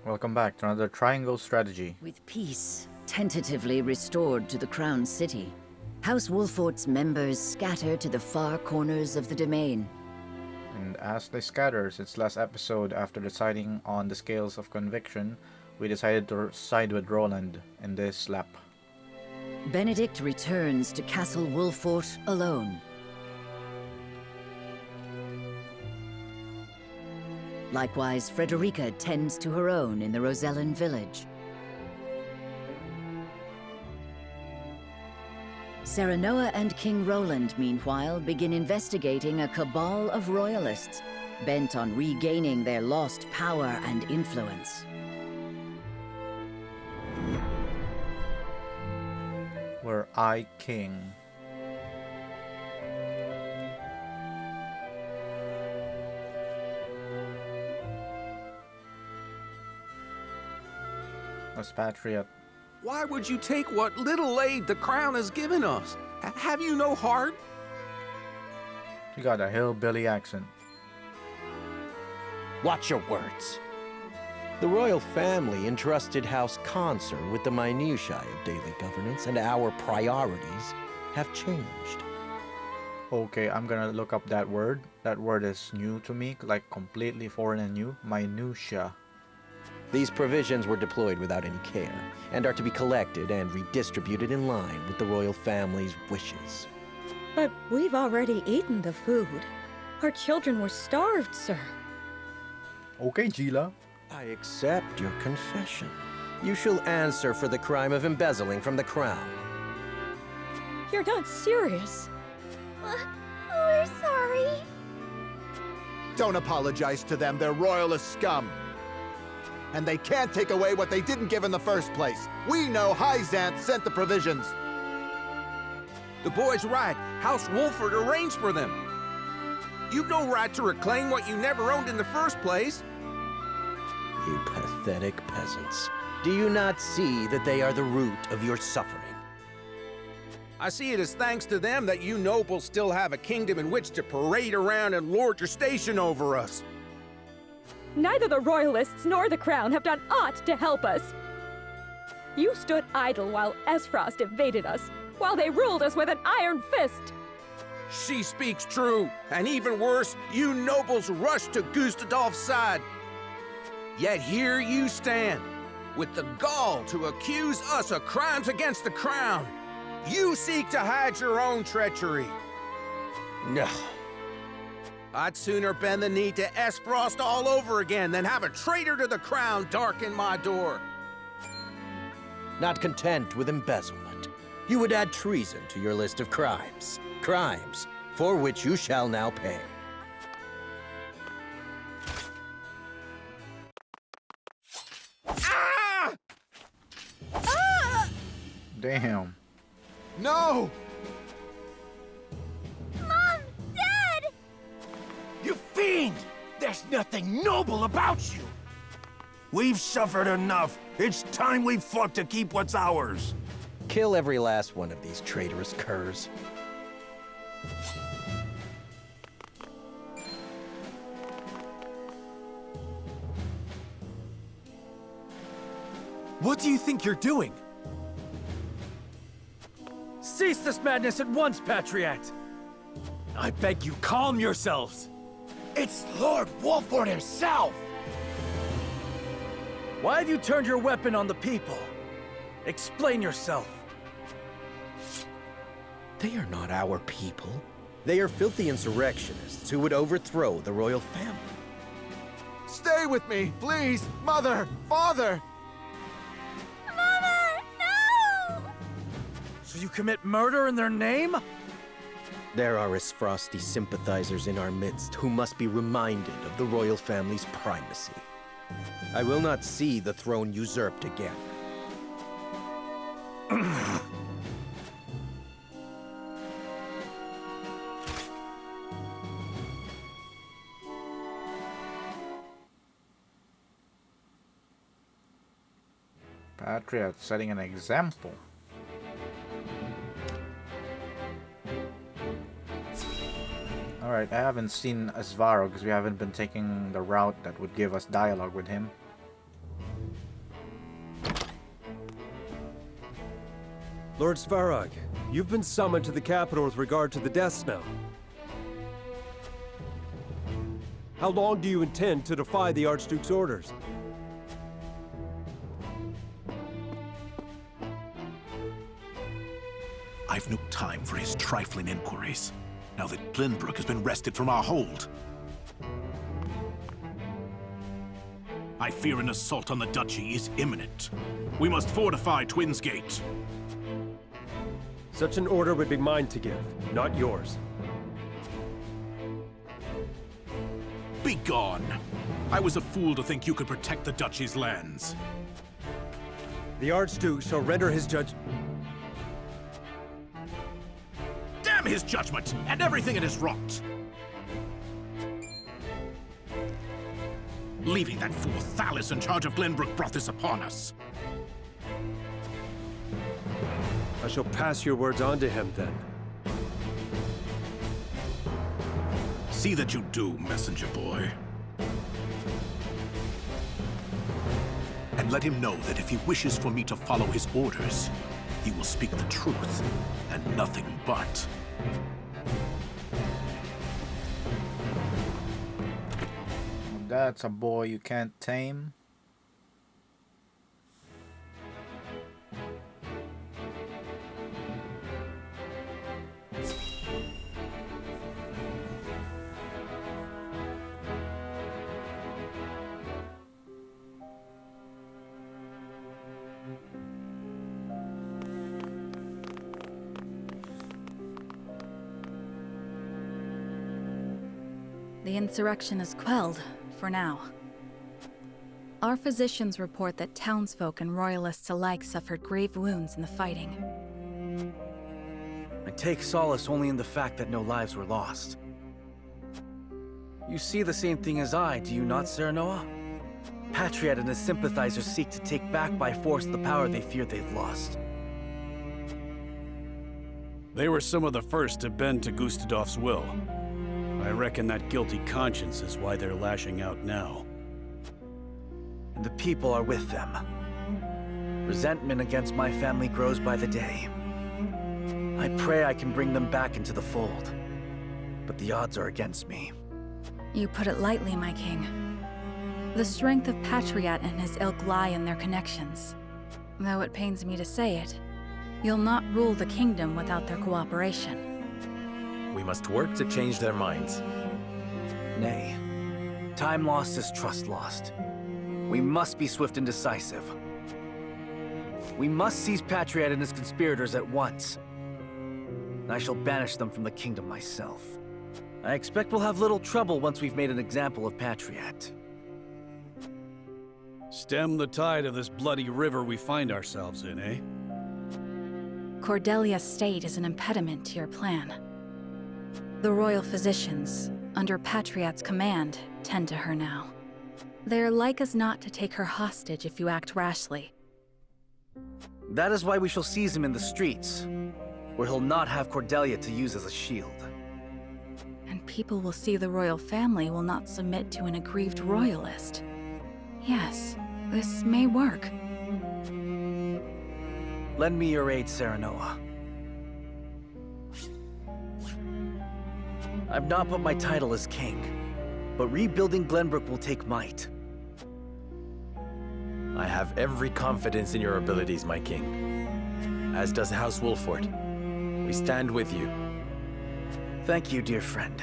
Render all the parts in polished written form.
Welcome back to another triangle strategy. With peace tentatively restored to the Crown City, House Wolfort's members scatter to the far corners of the domain. And as they scatter, since last episode, after deciding on the scales of conviction, we decided to side with Roland in this lap. Benedict returns to Castle Wolfort alone. Likewise, Frederica tends to her own in the Rosellan village. Serenoa and King Roland, meanwhile, begin investigating a cabal of Royalists, bent on regaining their lost power and influence. Were I king? As Patriatte. Why would you take what little aid the crown has given us? Have you no heart? You got a hillbilly accent. Watch your words. The royal family entrusted House Consort with the minutiae of daily governance, and our priorities have changed. Okay, I'm gonna look up that word. That word is new to me, like completely foreign and new. Minutia. These provisions were deployed without any care, and are to be collected and redistributed in line with the royal family's wishes. But we've already eaten the food. Our children were starved, sir. Okay, Gila. I accept your confession. You shall answer for the crime of embezzling from the crown. You're not serious. We're sorry. Don't apologize to them, they're royalist scum. And they can't take away what they didn't give in the first place. We know Hyzanth sent the provisions. The boy's right. House Wolfort arranged for them. You've no right to reclaim what you never owned in the first place. You pathetic peasants. Do you not see that they are the root of your suffering? I see it as thanks to them that you nobles still have a kingdom in which to parade around and lord your station over us. Neither the Royalists nor the Crown have done aught to help us. You stood idle while Esfrost invaded us, while they ruled us with an iron fist. She speaks true, and even worse, you nobles rushed to Gustadolf's side. Yet here you stand, with the gall to accuse us of crimes against the crown. You seek to hide your own treachery. No. I'd sooner bend the knee to Esfrost all over again than have a traitor to the crown darken my door. Not content with embezzlement, you would add treason to your list of crimes. Crimes for which you shall now pay. Ah! Damn. No! Mom! Dad! You fiend! There's nothing noble about you! We've suffered enough. It's time we fought to keep what's ours. Kill every last one of these traitorous curs. What do you think you're doing? Cease this madness at once, Patriatte! I beg you, calm yourselves! It's Lord Wolfort himself! Why have you turned your weapon on the people? Explain yourself. They are not our people. They are filthy insurrectionists who would overthrow the royal family. Stay with me, please! Mother! Father! Mama! No! So you commit murder in their name? There are Esfrosti sympathizers in our midst who must be reminded of the royal family's primacy. I will not see the throne usurped again. Patriatte setting an example. Alright, I haven't seen Svarog because we haven't been taking the route that would give us dialogue with him. Lord Svarog, you've been summoned to the capital with regard to the deaths now. How long do you intend to defy the Archduke's orders? I've no time for his trifling inquiries, now that Glenbrook has been wrested from our hold. I fear an assault on the duchy is imminent. We must fortify Twinsgate. Such an order would be mine to give, not yours. Begone! I was a fool to think you could protect the duchy's lands. The Archduke shall render his judgment. Damn his judgment, and everything it has wrought! Leaving that fool Thalis in charge of Glenbrook brought this upon us. I shall pass your words on to him, then. See that you do, messenger boy. And let him know that if he wishes for me to follow his orders, he will speak the truth, and nothing but. That's a boy you can't tame. The insurrection is quelled, for now. Our physicians report that townsfolk and Royalists alike suffered grave wounds in the fighting. I take solace only in the fact that no lives were lost. You see the same thing as I, do you not, Serenoa? Patriatte and his sympathizers seek to take back by force the power they fear they've lost. They were some of the first to bend to Gustadolf's will. I reckon that guilty conscience is why they're lashing out now. And the people are with them. Resentment against my family grows by the day. I pray I can bring them back into the fold, but the odds are against me. You put it lightly, my king. The strength of Patriatte and his ilk lie in their connections. Though it pains me to say it, you'll not rule the kingdom without their cooperation. We must work to change their minds. Nay. Time lost is trust lost. We must be swift and decisive. We must seize Patriatte and his conspirators at once. I shall banish them from the kingdom myself. I expect we'll have little trouble once we've made an example of Patriatte. Stem the tide of this bloody river we find ourselves in, eh? Cordelia's state is an impediment to your plan. The royal physicians, under Patriatte's command, tend to her now. They're like as not to take her hostage if you act rashly. That is why we shall seize him in the streets, where he'll not have Cordelia to use as a shield. And people will see the royal family will not submit to an aggrieved royalist. Yes, this may work. Lend me your aid, Serenoa. I've not put my title as king, but rebuilding Glenbrook will take might. I have every confidence in your abilities, my king. As does House Wolfort. We stand with you. Thank you, dear friend.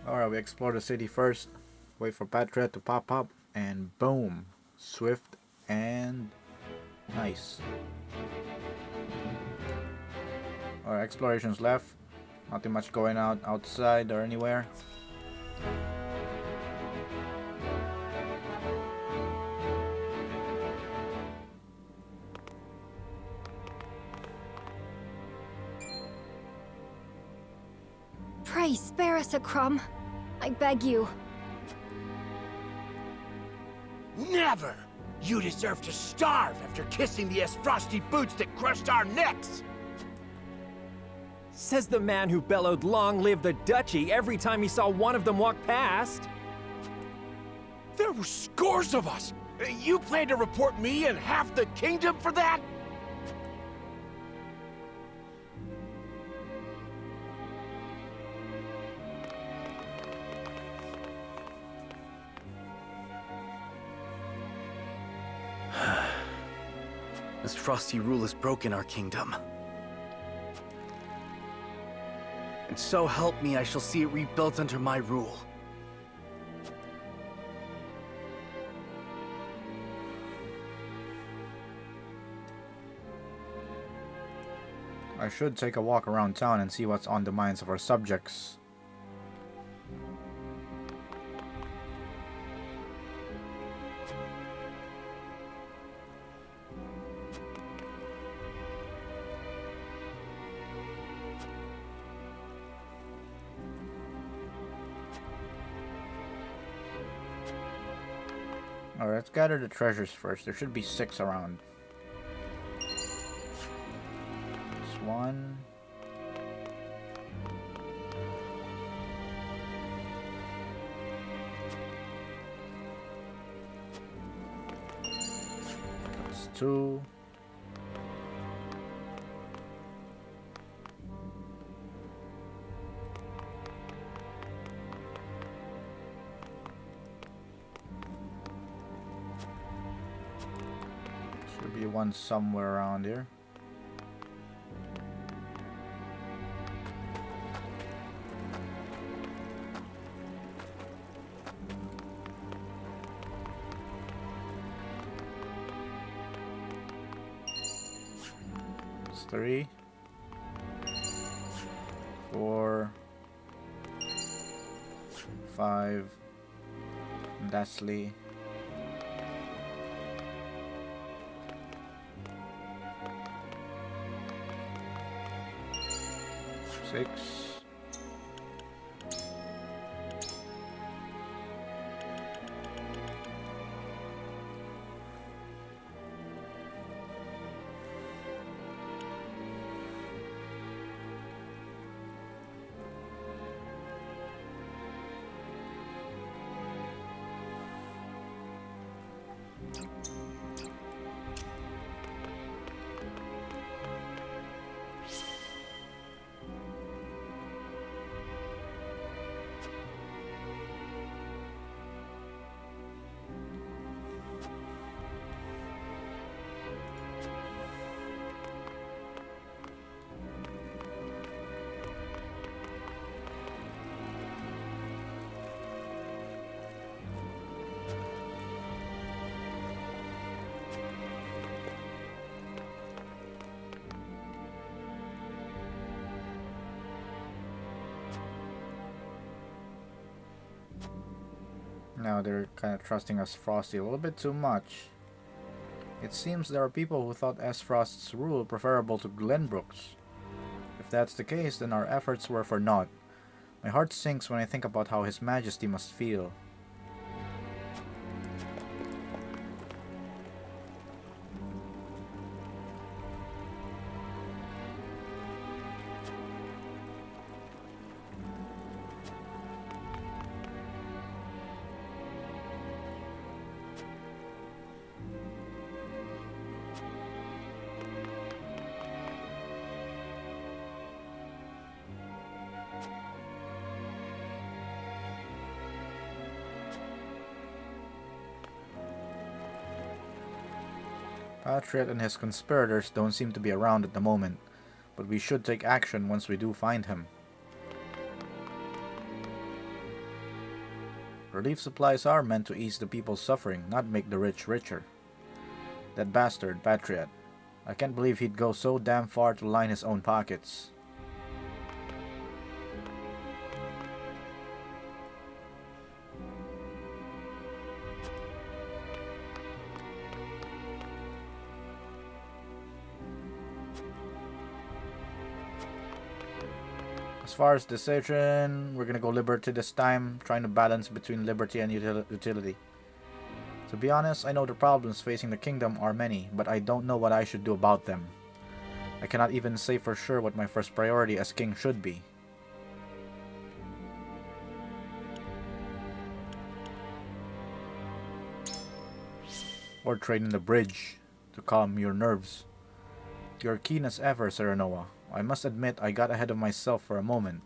Alright, we explore the city first. Wait for Patriatte to pop up, and boom. Swift and nice. Alright, explorations left. Nothing much going on outside or anywhere. Pray spare us a crumb. I beg you. Never! You deserve to starve after kissing the frosty boots that crushed our necks! Says the man who bellowed "Long live the Duchy" every time he saw one of them walk past. They're There were scores of us! You plan to report me and half the kingdom for that? This frosty rule has broken our kingdom. And so help me, I shall see it rebuilt under my rule. I should take a walk around town and see what's on the minds of our subjects. Alright, let's gather the treasures first. There should be 6 around. This one. That's 2. Should be one somewhere around here. It's 3, 4, 5, Dashley. 6. Now they're kind of trusting us Frosty a little bit too much. It seems there are people who thought Frost's rule preferable to Glenbrook's. If that's the case, then our efforts were for naught. My heart sinks when I think about how His Majesty must feel. Patriatte and his conspirators don't seem to be around at the moment, but we should take action once we do find him. Relief supplies are meant to ease the people's suffering, not make the rich richer. That bastard, Patriatte. I can't believe he'd go so damn far to line his own pockets. As far as decision, we're gonna go Liberty this time, trying to balance between liberty and utility. To be honest, I know the problems facing the kingdom are many, but I don't know what I should do about them. I cannot even say for sure what my first priority as king should be. or trade in the bridge to calm your nerves. You're keen as ever, Serenoa. I must admit I got ahead of myself for a moment.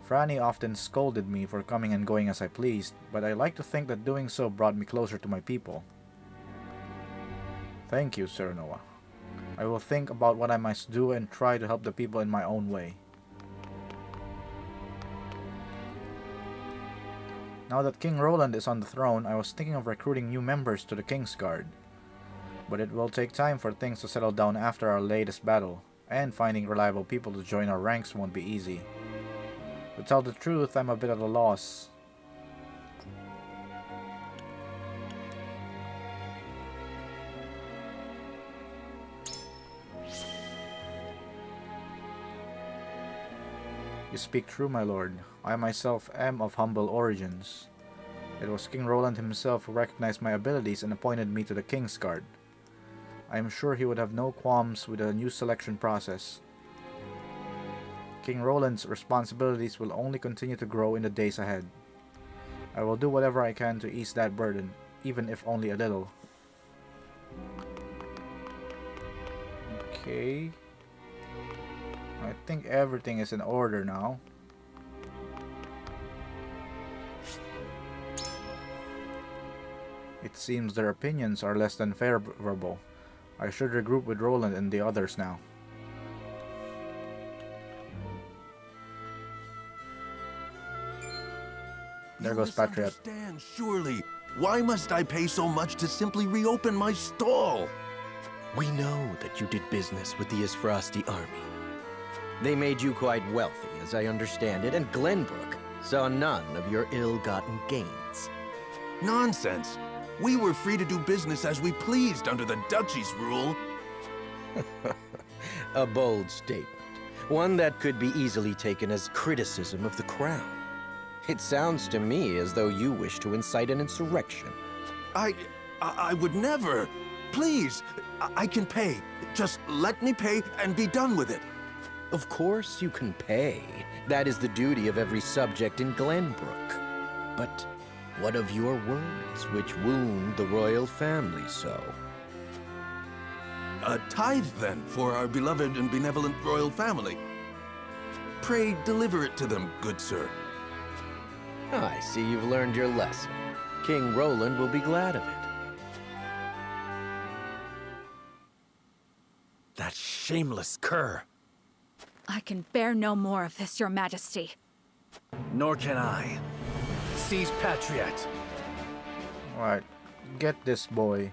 Franny often scolded me for coming and going as I pleased, but I like to think that doing so brought me closer to my people. Thank you, Serenoa. I will think about what I must do and try to help the people in my own way. Now that King Roland is on the throne, I was thinking of recruiting new members to the King's Guard. But it will take time for things to settle down after our latest battle, and finding reliable people to join our ranks won't be easy. To tell the truth, I'm a bit at a loss. You speak true, my lord. I myself am of humble origins. It was King Roland himself who recognized my abilities and appointed me to the King's Guard. I am sure he would have no qualms with a new selection process. King Roland's responsibilities will only continue to grow in the days ahead. I will do whatever I can to ease that burden, even if only a little. Okay. I think everything is in order now. It seems their opinions are less than favorable. I should regroup with Roland and the others now. There goes Patriatte. Understand, surely. Why must I pay so much to simply reopen my stall? We know that you did business with the Isfrosti army. They made you quite wealthy, as I understand it, and Glenbrook saw none of your ill-gotten gains. Nonsense. We were free to do business as we pleased under the Duchy's rule. A bold statement. One that could be easily taken as criticism of the crown. It sounds to me as though you wish to incite an insurrection. I would never. Please, I can pay. Just let me pay and be done with it. Of course you can pay. That is the duty of every subject in Glenbrook. But what of your words, which wound the royal family so? A tithe, then, for our beloved and benevolent royal family. Pray deliver it to them, good sir. I see you've learned your lesson. King Roland will be glad of it. That shameless cur. I can bear no more of this, your majesty. Nor can I. Seize Patriatte. Alright, get this boy.